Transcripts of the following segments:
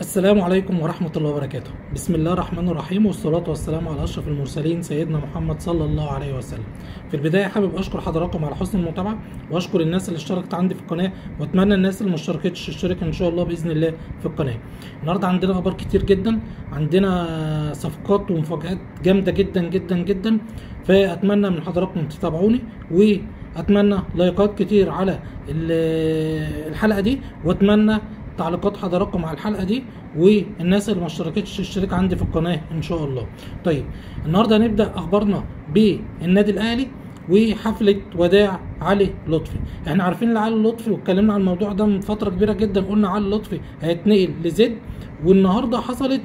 السلام عليكم ورحمة الله وبركاته. بسم الله الرحمن الرحيم، والصلاة والسلام على أشرف المرسلين سيدنا محمد صلى الله عليه وسلم. في البداية حابب أشكر حضراتكم على حسن المتابعة، وأشكر الناس اللي اشتركت عندي في القناة، وأتمنى الناس اللي ما اشتركتش تشترك إن شاء الله بإذن الله في القناة. النهاردة عندنا أخبار كتير جدا، عندنا صفقات ومفاجآت جامدة جدا جدا جدا، فأتمنى من حضراتكم تتابعوني، وأتمنى لايكات كتير على الحلقة دي، وأتمنى تعليقات حضراتكم على الحلقه دي، والناس اللي ما اشتركتش تشترك عندي في القناه ان شاء الله. طيب النهارده هنبدا اخبارنا بالنادي الاهلي وحفله وداع علي لطفي. احنا عارفين ان علي لطفي واتكلمنا عن الموضوع ده من فتره كبيره جدا، قلنا علي لطفي هيتنقل لزد، والنهارده حصلت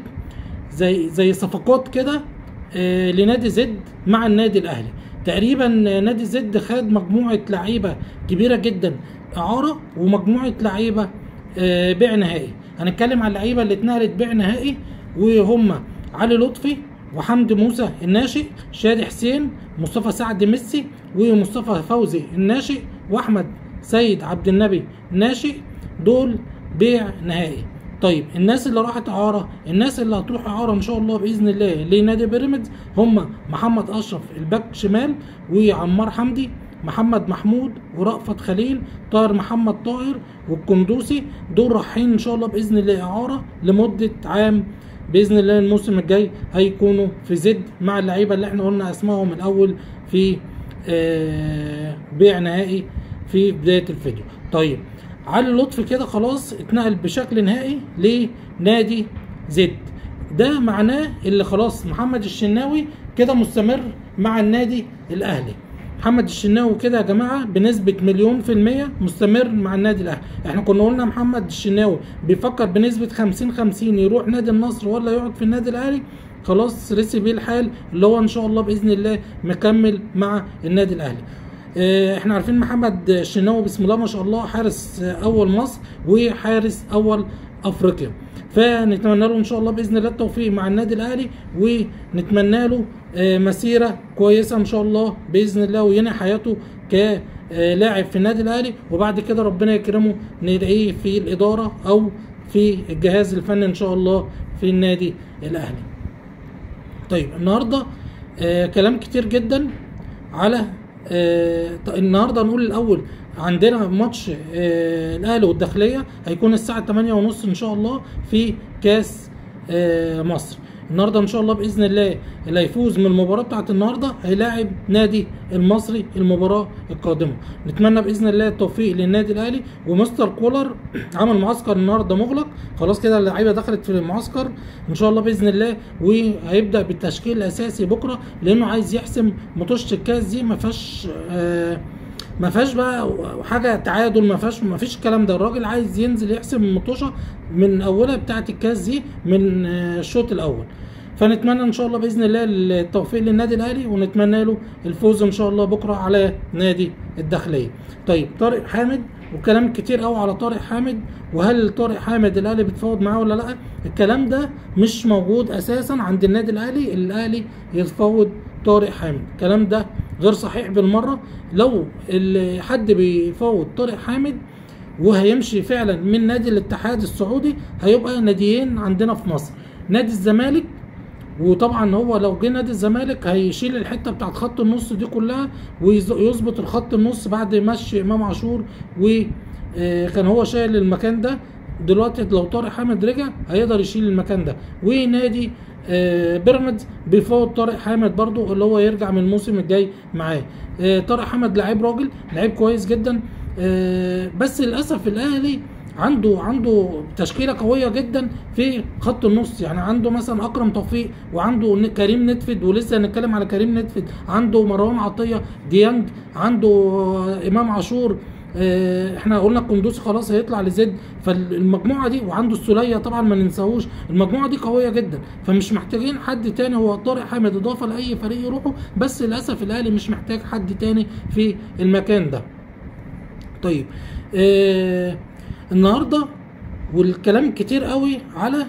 زي صفقات كده لنادي زد مع النادي الاهلي. تقريبا نادي زد خد مجموعه لعيبه كبيره جدا اعاره، ومجموعه لعيبه بيع نهائي. هنتكلم عن اللعيبه اللي اتنقلت بيع نهائي، وهم علي لطفي وحمدي موسى الناشئ، شادي حسين، مصطفى سعد ميسي، ومصطفى فوزي الناشئ، واحمد سيد عبد النبي الناشئ. دول بيع نهائي. طيب الناس اللي راحت اعاره، الناس اللي هتروح اعاره ان شاء الله باذن الله لنادي بيراميدز هم محمد اشرف الباك شمال، وعمار حمدي، محمد محمود، ورأفت خليل، طاهر محمد طاهر، والقندوسي. دول رايحين ان شاء الله باذن الله اعاره لمده عام باذن الله. الموسم الجاي هيكونوا في زد مع اللعيبه اللي احنا قلنا اسمائهم الاول في بيع نهائي في بدايه الفيديو. طيب علي لطفي كده خلاص اتنقل بشكل نهائي لنادي زد. ده معناه اللي خلاص محمد الشناوي كده مستمر مع النادي الاهلي. محمد الشناوي كده يا جماعه بنسبه 100% مستمر مع النادي الاهلي. احنا كنا قلنا محمد الشناوي بيفكر بنسبه 50-50 يروح نادي النصر ولا يقعد في النادي الاهلي. خلاص رسي بيه الحال، اللي هو ان شاء الله باذن الله مكمل مع النادي الاهلي. احنا عارفين محمد الشناوي بسم الله ما شاء الله حارس اول مصر وحارس اول افريقيا، فنتمنى له ان شاء الله باذن الله التوفيق مع النادي الاهلي، ونتمنى له مسيره كويسه ان شاء الله باذن الله، وينهي حياته كلاعب في النادي الاهلي، وبعد كده ربنا يكرمه نلاقيه في الاداره او في الجهاز الفني ان شاء الله في النادي الاهلي. طيب النهارده كلام كتير جدا على النهارده. نقول الاول عندنا ماتش الاهلي والداخليه هيكون الساعه 8:30 ان شاء الله في كاس مصر. النهارده ان شاء الله باذن الله اللي هيفوز من المباراه بتاعت النهارده هيلاعب نادي المصري المباراه القادمه. نتمنى باذن الله التوفيق للنادي الاهلي. ومستر كولر عمل معسكر النهارده مغلق، خلاص كده اللعيبه دخلت في المعسكر ان شاء الله باذن الله، وهيبدا بالتشكيل الاساسي بكره، لانه عايز يحسم ماتش الكاس دي. ما فيهاش بقى حاجه تعادل، ما فيش الكلام ده. الراجل عايز ينزل يحسم المطوشه من اولها بتاعه الكاس دي من الشوط الاول. فنتمنى ان شاء الله باذن الله التوفيق للنادي الاهلي، ونتمنى له الفوز ان شاء الله بكره على نادي الداخليه. طيب طارق حامد، وكلام كتير قوي على طارق حامد، وهل طارق حامد الاهلي بيتفاوض معاه ولا لا؟ الكلام ده مش موجود اساسا عند النادي الاهلي. الاهلي يتفاوض طارق حامد، الكلام ده غير صحيح بالمره. لو حد بيفاوض طارق حامد وهيمشي فعلا من نادي الاتحاد السعودي، هيبقى ناديين عندنا في مصر، نادي الزمالك. وطبعا هو لو جه نادي الزمالك هيشيل الحته بتاعت خط النص دي كلها، ويظبط الخط النص بعد مشي امام عاشور، وكان هو شايل المكان ده. دلوقتي لو طارق حامد رجع هيقدر يشيل المكان ده. ونادي بيراميدز بيفاوض طارق حامد برضو، اللي هو يرجع من الموسم الجاي معاه. طارق حامد لعيب راجل، لعيب كويس جدا، بس للاسف الاهلي عنده تشكيله قويه جدا في خط النص. يعني عنده مثلا اكرم توفيق، وعنده كريم نتفد، ولسه هنتكلم على كريم نتفد، عنده مروان عطيه، ديانج، عنده امام عاشور. احنا قلنا القندوسي خلاص هيطلع لزد. فالمجموعه دي، وعنده السوليه طبعا ما ننساهوش، المجموعه دي قويه جدا، فمش محتاجين حد تاني. هو طارق حامد اضافه لاي فريق يروحوا، بس للاسف الاهلي مش محتاج حد تاني في المكان ده. طيب النهارده والكلام كتير قوي على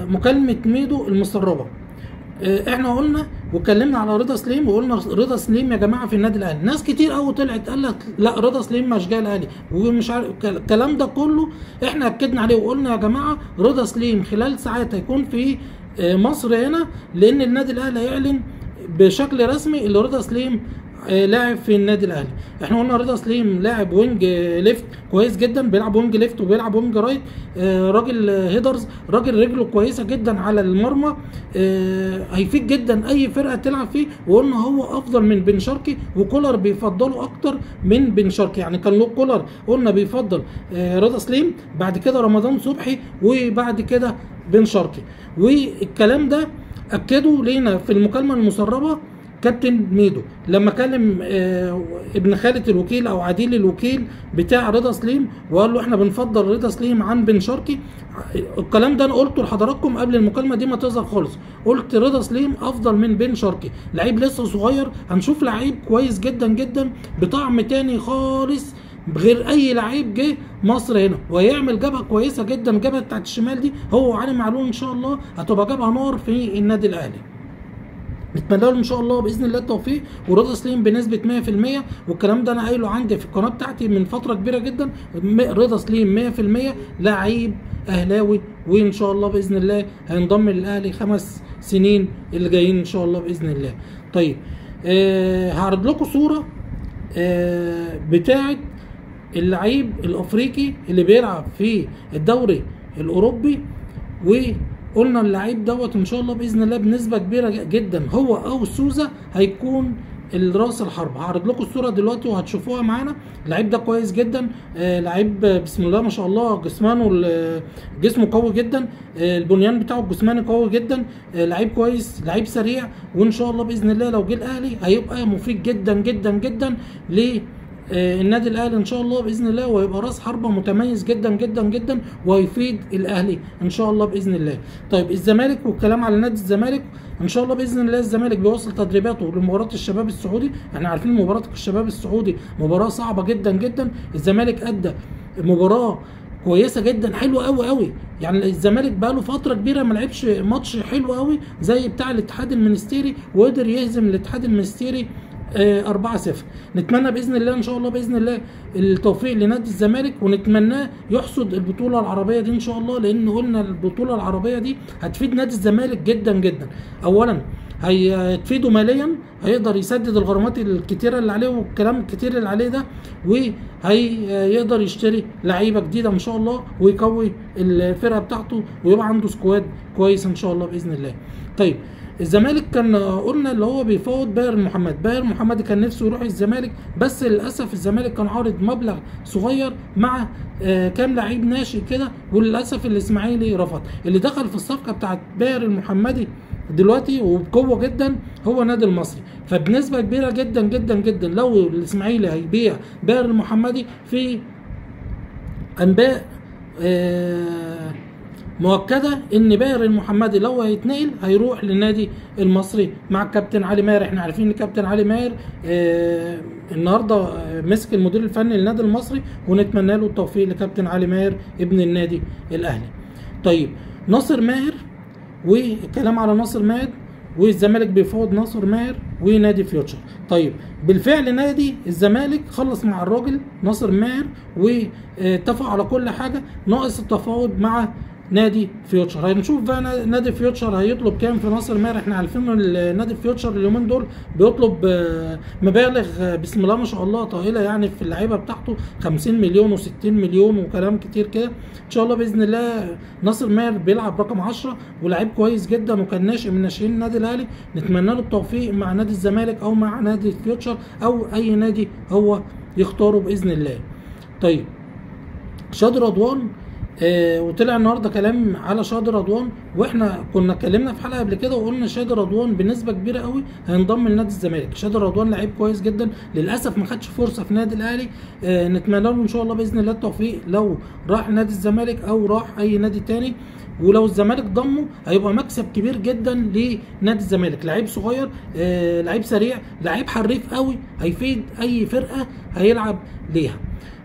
مكالمه ميدو المسربه. احنا قلنا واتكلمنا على رضا سليم وقلنا رضا سليم يا جماعه في النادي الاهلي. ناس كتير قوي طلعت قال لك لا رضا سليم مش جاي الاهلي ومش عارف الكلام ده كله، احنا اكدنا عليه وقلنا يا جماعه رضا سليم خلال ساعات هيكون في مصر هنا، لان النادي الاهلي هيعلن بشكل رسمي اللي رضا سليم لاعب في النادي الاهلي. احنا قلنا رضا سليم لاعب وينج ليفت كويس جدا، بيلعب وينج ليفت وبيلعب وينج رايت، راجل هيدرز، راجل رجله كويسه جدا على المرمى، هيفيد جدا اي فرقه تلعب فيه. وقلنا هو افضل من بن شرقي، وكولر بيفضله اكتر من بن شرقي، يعني كان له كولر قلنا بيفضل رضا سليم، بعد كده رمضان صبحي، وبعد كده بن شرقي. والكلام ده اكدوا لينا في المكالمه المسربه كابتن ميدو لما كلم ابن خالة الوكيل او عديل الوكيل بتاع رضا سليم، وقال له احنا بنفضل رضا سليم عن بن شرقي. الكلام ده انا قلته لحضراتكم قبل المكالمه دي ما تظهر خالص، قلت رضا سليم افضل من بن شرقي، لعيب لسه صغير، هنشوف لعيب كويس جدا جدا بطعم تاني خالص غير اي لعيب جه مصر هنا، وهيعمل جبهه كويسه جدا. الجبهه بتاعت الشمال دي هو وعلي معلول ان شاء الله هتبقى جبهه نار في النادي الاهلي. نتمنى له ان شاء الله باذن الله التوفيق. ورضا سليم بنسبه 100%، والكلام ده انا قايله عندي في القناه بتاعتي من فتره كبيره جدا، رضا سليم 100% لعيب اهلاوي، وان شاء الله باذن الله هينضم للاهلي 5 سنين اللي جايين ان شاء الله باذن الله. طيب هعرض لكم صوره بتاعه اللعيب الافريقي اللي بيلعب في الدوري الاوروبي، وقلنا اللعيب دوت ان شاء الله باذن الله بنسبه كبيره جدا هو او سوزا هيكون الراس الحرب. هعرض لكم الصوره دلوقتي وهتشوفوها معانا. اللعيب ده كويس جدا، لعيب بسم الله ما شاء الله، جسمه قوي جدا، البنيان بتاعه الجسماني قوي جدا، لعيب كويس، لعيب سريع، وان شاء الله باذن الله لو جه الاهلي هيبقى مفيد جدا جدا جدا النادي الاهلي ان شاء الله باذن الله، وهيبقى راس حربه متميز جدا جدا جدا وهيفيد الاهلي ان شاء الله باذن الله. طيب الزمالك، والكلام على نادي الزمالك ان شاء الله باذن الله، الزمالك بيوصل تدريباته لمباراه الشباب السعودي. احنا عارفين مباراه الشباب السعودي مباراه صعبه جدا جدا، الزمالك ادى مباراه كويسه جدا حلوه قوي قوي، يعني الزمالك بقاله فتره كبيره ما لعبش ماتش حلو قوي زي بتاع الاتحاد المنستيري، وقدر يهزم الاتحاد المنستيري 4-0. نتمنى باذن الله ان شاء الله باذن الله التوفيق لنادي الزمالك، ونتمناه يحصد البطوله العربيه دي ان شاء الله، لان قلنا البطوله العربيه دي هتفيد نادي الزمالك جدا جدا. اولا هيتفيده ماليا، هيقدر يسدد الغرامات الكتيره اللي عليه والكلام الكتير اللي عليه ده، وهيقدر يشتري لعيبه جديده ان شاء الله ويقوي الفرقه بتاعته ويبقى عنده سكواد كويس ان شاء الله باذن الله. طيب الزمالك كان قلنا اللي هو بيفاوض باهر محمد، باهر محمد كان نفسه يروح الزمالك، بس للاسف الزمالك كان عارض مبلغ صغير مع كام لعيب ناشئ كده، وللاسف الاسماعيلي رفض. اللي دخل في الصفقه بتاعت باهر المحمدي دلوقتي وبقوه جدا هو نادي المصري، فبنسبه كبيره جدا جدا جدا لو الاسماعيلي هيبيع باهر المحمدي، في انباء مؤكده ان باهر المحمدي لو هيتنقل هيروح للنادي المصري مع الكابتن علي ماهر. احنا عارفين ان الكابتن علي ماهر النهارده مسك المدير الفني للنادي المصري، ونتمنى له التوفيق لكابتن علي ماهر ابن النادي الاهلي. طيب ناصر ماهر، والكلام على ناصر ماهر، والزمالك بيفاوض ناصر ماهر ونادي فيوتشر. طيب بالفعل نادي الزمالك خلص مع الراجل ناصر ماهر واتفق على كل حاجه، ناقص التفاوض مع نادي فيوتشر. هنشوف بقى نادي فيوتشر هيطلب كام في ناصر ماهر. احنا عارفين ان نادي فيوتشر اليومين دول بيطلب مبالغ بسم الله ما شاء الله طائله، يعني في اللعيبه بتاعته 50 مليون و60 مليون وكلام كتير كده. ان شاء الله باذن الله ناصر ماهر بيلعب رقم 10 ولاعيب كويس جدا، وكان ناشئ من ناشئين النادي الاهلي. نتمنى له التوفيق مع نادي الزمالك او مع نادي فيوتشر او اي نادي هو يختاره باذن الله. طيب شادي رضوان، وطلع النهارده كلام على شادي رضوان، واحنا كنا اتكلمنا في حلقه قبل كده وقلنا شادي رضوان بنسبه كبيره قوي هينضم لنادي الزمالك. شادي رضوان لعيب كويس جدا، للاسف ما خدش فرصه في النادي الاهلي. نتمنى له ان شاء الله باذن الله التوفيق لو راح نادي الزمالك او راح اي نادي تاني، ولو الزمالك ضمه هيبقى مكسب كبير جدا لنادي الزمالك. لعيب صغير، لعيب سريع، لعيب حريف قوي، هيفيد اي فرقه هيلعب ليها.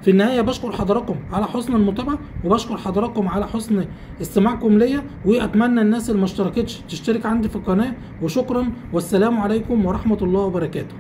في النهايه بشكر حضراتكم على حسن المتابعه، وبشكر حضراتكم على حسن استماعكم ليا، واتمنى الناس اللي ما اشتركتش تشترك عندي في القناه، وشكرا والسلام عليكم ورحمه الله وبركاته.